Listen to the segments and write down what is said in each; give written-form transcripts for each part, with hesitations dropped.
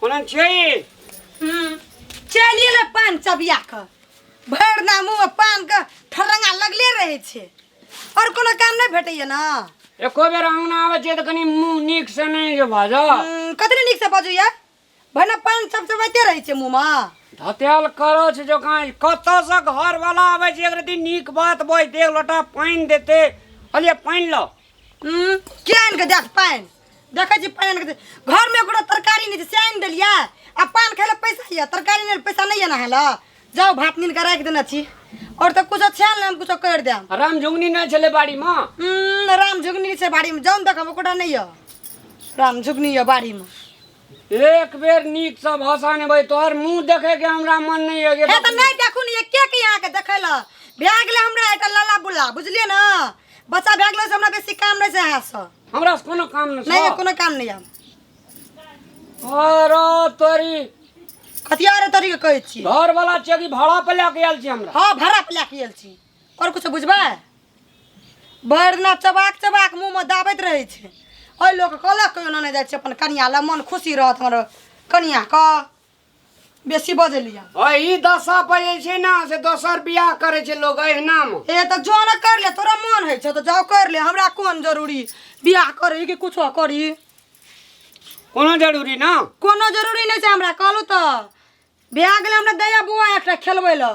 कोन छै चलिए ले पान चबिया के भर ना मुंह में पान के ठरंगा लगले रहे छे और कोनो काम नहीं भेटैया ना। एको बेर अंगना आवे छै त कनी मुंह नीक से नहीं जे बाज कतने नीक से बाजू या भना पान सब चबाते रहे छे मुंह में धतेल करो छै जो काई कत से घर वाला आवे छै एक रति नीक बात बोल दे लोटा पानी देते अलिए पानी लो केन के देख पान देखे छी पान के घर में कोनो तरकारी नहीं से आइन देलिया आ पान खाइले पैसा या तरकारी ने पैसा नहीं है ना हेला जाओ भात नीन के राख देना छी और तो कुछ छान ले हम कुछ कर देम। राम झुगनी नहीं चले बाड़ी में राम झुगनी से बाड़ी में जाऊं देखम कोटा नहीं है राम झुगनी है बाड़ी में एक बेर नीक से भाषा ने भाई तोहर मुंह देखे के हमरा मन नहीं है हे त नहीं देखू नहीं के यहाँ के देखैला भए गेले हमरा एटा लाला बुला बुझलिए ना बच्चा भए गेले से हमरा बेसी काम नहीं से है से हमरा से कोनो काम नहीं कोनो काम नहीं है। अरे तोरी कतिया रे तरी के कहै छी घर वाला छै कि भाड़ा पे लेके आयल छी हमरा। हां भाड़ा पे लेके आयल छी और कुछ बुझबे भरना चबाक मुंह में दाबैत रहे छै ओइ लोग कहला कहियो नहीं जाय छै अपन कनिया ला मन खुशी रहत हमर कनिया का बेसी बजलिया ओइ ई दशा पे छै ना से दोसर बियाह करे छै लोग एहना में ए त जो न कर ले तोरा मन है छ तो जाओ कर ले हमरा कोन जरूरी बियाह करे कि कुछो करी कोनो जरूरी ना कोनो जरूरी नहीं छै हमरा कहलू त बियाह गेले हमरा दया बुआ एकटा खेलबै ल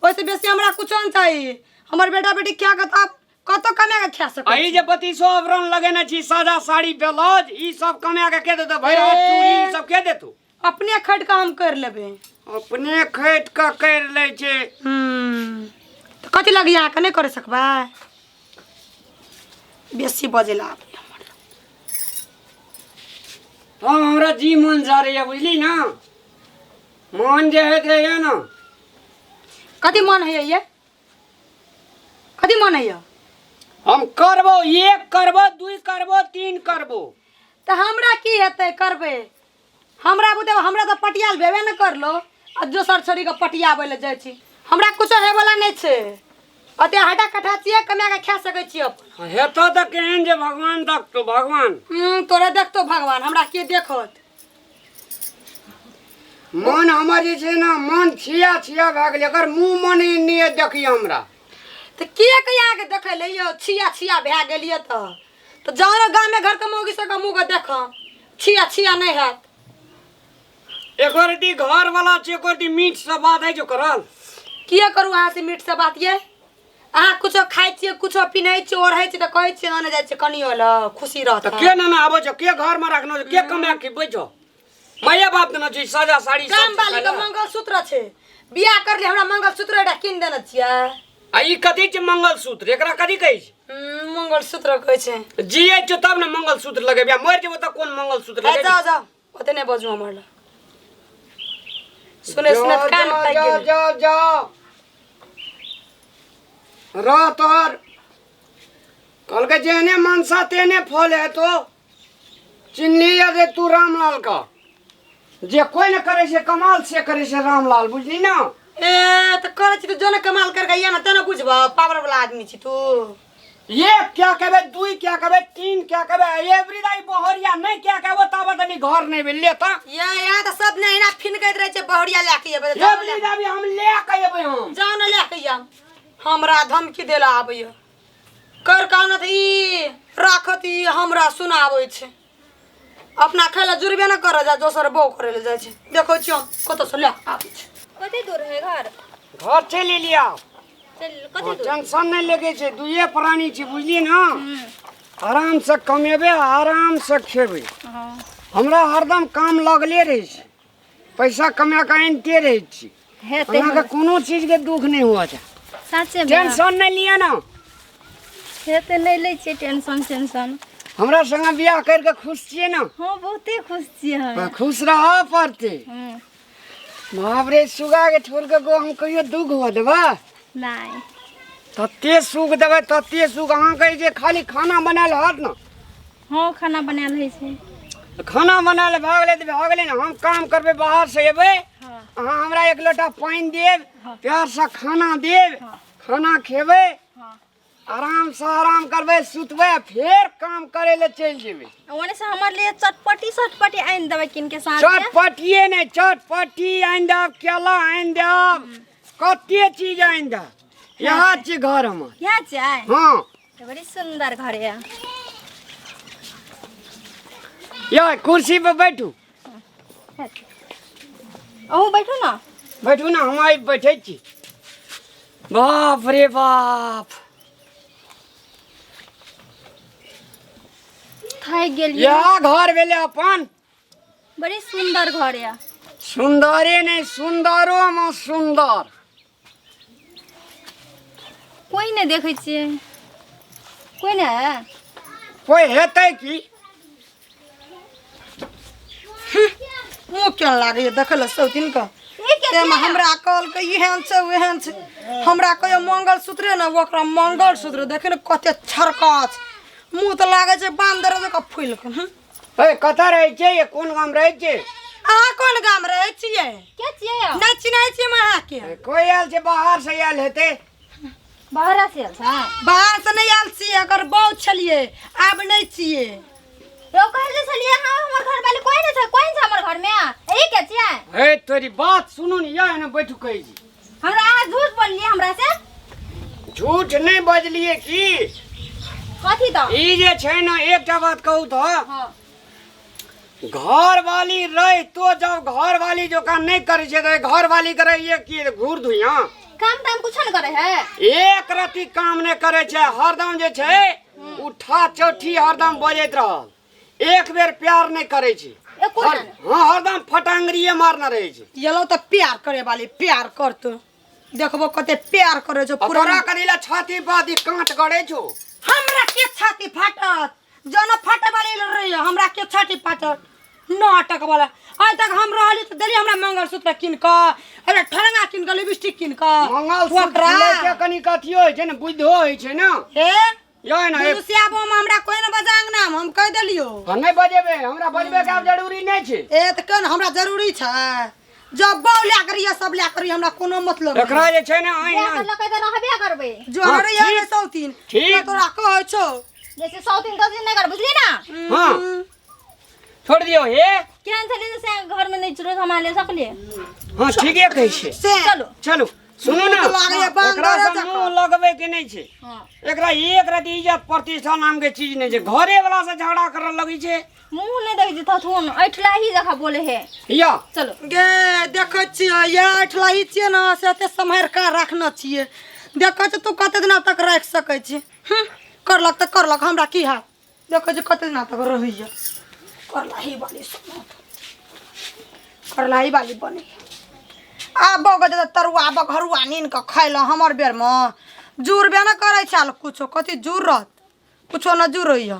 ओइसे बेसी हमरा कुछो न चाहिए हमर बेटा बेटी क्या कहता कतो कमे के खा सकै आई जे 3200 आवरण लगेने छी सादा साड़ी ब्लाउज ई सब कमे के देतो भैरवा चूड़ी ई सब के देतो अपने खट का हम कर लेबे अपने खट का कर ले छै तो कथि लगिया के नहीं करे सकबा बेसी बजेला हम हमरा जी मन जा रही है बुझली ना मन जे है रे ना कथि मन है ये कथि मन है हम करबो एक करबो दुई करबो तीन करबो तो हमरा की हेतै करबे हमरा बुते हमरा तो पटियाल भेबे न करलो आ दोसर छोरी के पटियाबै ले जाय छी हमरा कुछो हे वाला नहीं छे अते हटा कटा छिए कमे के खा सकै छी अपन हेतो त केहन जे भगवान देखतो भगवान तोरे देखतो भगवान हमरा के देखत मन हमर जे छै ना मन छिया भए गेल एकर मुंह मन नहीं देखिए हमरा तो के कया के देखे ले यो छिया भए गेलिए तो जानो गांव में घर के मौगी सब के मुंह के देख छिया नहीं है एकर दी घर वाला छै एकर दी मीठ से बात है जो करल किया करू अहाँ से मीठ से बात ये अहाँ कुछो खाइ छिए कुछो पिनै छी ओढ़ै छी त कहै छी न जाय छी कनियो ल खुशी रहत के ना आबो छ के घर में रखनो के कमा के बैठो मैया बाप देना छै साजा साड़ी सब काम वाली के मंगलसूत्र छै बियाह कर ले हमरा मंगलसूत्र एटा किन देना छिया आ ई कथि छै मंगलसूत्र एकरा कथि कहै छै मंगलसूत्र कहै छै जिए छ तब न मंगलसूत्र लगेबे मर जेबो त कोन मंगलसूत्र लगेबे जाओ ओते नहीं बजू हमर ल सुने कान पाइ गेल जा रह तोहर कल के जेने मनसा तेने फल है तो चिन्हली रे तू रामलाल का जे कोई न करे से कमाल से करे से रामलाल बुझली ना ए त करे छी तो जो न कमाल कर गया ना त न बुझबा पावर वाला आदमी छी तू ये क्या कहबे दुई क्या कहबे तीन क्या कहबे एवरीडाई बहरिया नहीं क्या कहबो तब तनी घर नहीं मिल लेता ये यहाँ तो सब नहीं ना फिन कहत रहे छे बहरिया लेके जेबे एवरीडाई हम ले के जेबे हम जाओ न लेके जा हमरा धमकी देला आबे कर कान ई राखत ई हमरा सुनाबै छे अपना खेला जुरबे न कर जा दोसर बो करे ले जाय छे देखो छियो कत से ले आबै छे कते दूर है घर चली लिया चल कते दूर टेंशन नहीं लगे छे दुइये प्राणी छी बुझली ना आराम से कमेबे आराम से खेबे हमरा हरदम काम लगले रहे छी पैसा कमा के आनते रहे छी हेते हमरा के कोनो चीज के दुख नहीं हुआ था सच्चे में टेंशन नहीं लिया ना हेते नहीं ले छे टेंशन हमरा संग बियाह करके खुश छिए ना हां बहुते खुश छिए हम खुश रहा पड़ते बाप रे सुगा के छोड़ के गो हम कहियो दुख हो देबा नहीं तते सुख देबे तते सुख अहाँ कहे जे खाली खाना बनाल हत ना हां खाना बनाल है छे खाना बनाल भाग ले ना हम काम करबे बाहर से एबे हां अहाँ हमरा एक लोटा पानी देब हाँ। प्यार से खाना देब खाना खेबे आराम से आराम करबे सुतबे फिर काम करे ले चल जेबे। ओने से हमर लिए चटपटी आइन देबै किन के साथ में। चटपटिए नहीं चटपटी आइन दब केला आइन दब कते चीज आइन दब। यहाँ छी घर हमर। यहाँ चाय हाँ तो बड़ी सुंदर घर है। या कुर्सी पे बैठू अहू बैठू ना। बैठू ना हम आई बैठे छी। बाप रे बाप थाक गेलिए। यह घर भेले अपन। बड़ी सुंदर घर है। सुंदरे नहीं सुंदरो में सुंदर। कोई नहीं देखे छिए। कोई नहीं कोई हेतै की मुँह क्या लागे देखल सौतीन का ये क्या तेमा हमरा कहल के एहन छै ओहन छै। हमरा कहियो मंगलसूत्र न ओकरा मंगलसूत्र देखे न कते छरकाछ मुँह तो लागे छै बांदर जका फूल के। ए कतऽ रहै छै ये कोन गाम रहै छै। अहाँ कोन गाम रहै छियै। क्या चाहिए नहीं चिन्है छियै अहाँ के। कोई आयल छै बाहर से आयल हेतै। बाहर से था। बाहर से नहीं आयल छियै अगर बहुत छलिए आब नहीं छियै। यो कह जे छलिए हां हमर घर वाले कोई नहीं था। कोई नहीं हमर घर में यही क्या चाहिए। हे तोरी बात सुनू ने या ने बैठू कहै छी। हमरा आज झूठ बोलिए हमरा से। झूठ नहीं बजलिए की कथी तो ई जे छै ना एकटा बात कहू तो हां घर वाली रह तो जब घर वाली जो काम नहीं करे छे तो घर वाली करे ये की घूर धुइया काम दाम कुछ न करे है। एक रति काम नहीं करे छे हरदम जे छे उठा चौठी हरदम बजैत रहल। एक बेर प्यार नहीं करे छे। ए कोन हाँ हरदम फटांगरिये मारना रहे छे। येलो तो प्यार करे वाली प्यार करतो देखबो कते प्यार करे छो पूरा पूरा कदिला छाती बादी कांट गड़े छो। हमरा के छाती फाटत जन फाटे वाली रही हमरा के छाती फाटत नाटक वाला। आज तक हम रहली तो देली हमरा मंगलसूत्र किन क अरे ठरंगा किन क लिपस्टिक किन क मंगलसूत्र लेके कनी कथियो होय छे ने बुद्धो होय छे ना। हे यो ना दुसियाबो में हमरा कोई न बजांग नाम हम कह देलियो। हम नहीं बजेबे हमरा बजबे के अब जरूरी नहीं छे। ए त कन हमरा जरूरी छै जब बौला करिया सब ला करी हमरा कोनो मतलब एकरा जे छै ने बियाह आइन करला के तो रहबे करबे। जो हाँ, रे ये ठीक। सौतीन ठीक। तोरा कहै छो जैसे 100 दिन 10 दिन नहीं कर बुझली ना। हाँ छोड़ दियो हे। केहन छली से घर में नहीं चुरो संभाले सकले। हाँ ठीक है कहै छे। से चलो चलो सुनो ना मुँह तो लागैया बांदर एकरा से जकाँ। मुंह लगबे के नहीं छे। हां एकरा एक रति इज्जत प्रतिष्ठा नाम के चीज नहीं छे। घरे वाला से झगड़ा कर लगी छे। मुंह नहीं देख जथा थोन ऐठला ही जखा बोले है। या चलो गे देखै छियै ये अठलाही छियै ना से एते सम्हार के रखना छियै। देखै छ तू कते दिन तक रख सकै छी। करलक त करलक हमरा की है देखै छ कते दिन तक रहिया करलाही वाली सुनो करलाही वाली बने आ बग जे तरुआ बघरुआ नीन के खैला हमर बेर में जुरबे न करै छल कुछो कथी जुरत कुछो न जुरैया।